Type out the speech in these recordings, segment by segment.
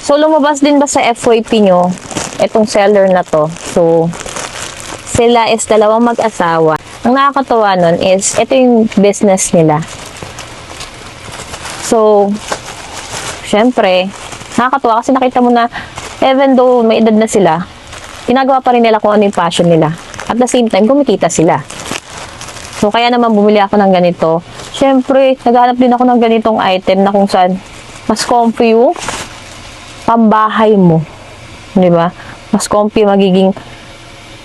So, lumabas din ba sa FYP nyo, itong seller na to. So, sila is dalawang mag-asawa. Ang nakakatawa nun is, ito yung business nila. So, syempre, nakakatawa kasi nakita mo na, even though may edad na sila, ginagawa pa rin nila kung ano yung passion nila. At the same time, kumikita sila. So, kaya naman bumili ako ng ganito. Syempre, naghanap din ako ng ganitong item na kung saan mas comfy yung pambahay mo. Di ba? Mas comfy magiging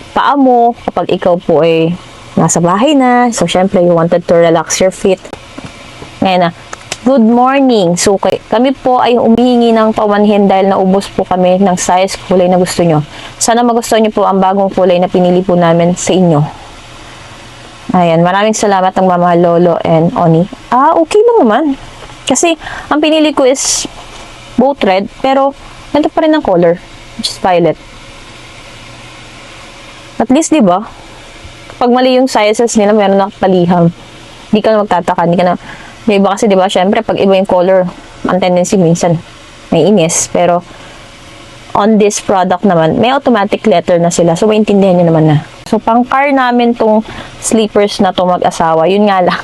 paa mo kapag ikaw po ay nasa bahay na. So, syempre, you wanted to relax your feet. Ngayon na, good morning. So, kami po ay umihingi ng pamanhin dahil naubos po kami ng size kulay na gusto nyo. Sana magustuhan nyo po ang bagong kulay na pinili po namin sa inyo. Ayan, maraming salamat ang Mama Lolo and Oni. Okay lang naman. Kasi, ang pinili ko is both red, pero ganito pa rin ang color, which is violet. At least, di ba? Pag mali yung sizes nila, meron na paliham. Hindi ka na magtataka, hindi ka na. Di ba kasi, di ba, syempre, pag iba yung color, ang tendency minsan, may inis. Pero, on this product naman, may automatic letter na sila. So, maintindihan nyo naman na. So, pang-car namin tong sleepers na to mag-asawa. Yun nga lang.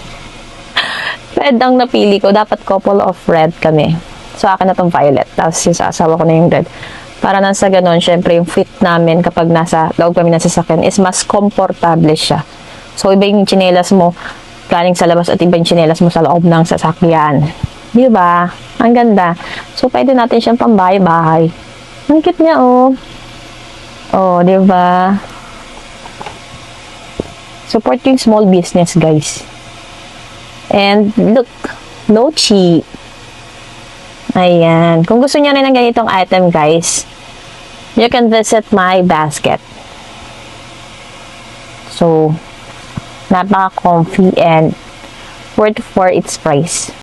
Red ang napili ko. Dapat couple of red kami. So, akin na tong violet. Tapos, yung sa asawa ko na yung red. Para nang sa ganun, syempre, yung fit namin kapag nasa loob kami ng sasakyan is mas komportable siya. So, iba yung tsinelas mo galing sa labas at iba yung tsinelas mo sa loob ng sasakyan. Di ba? Ang ganda. So, pwede natin siyang pambahay-bahay. Ang cute niya, oh. Oh, di ba? Support yung small business, guys. And, look. No cheap. Ayan. Kung gusto niyo rin ng ganitong item, guys, you can visit my basket. So, napaka-comfy and worth for its price.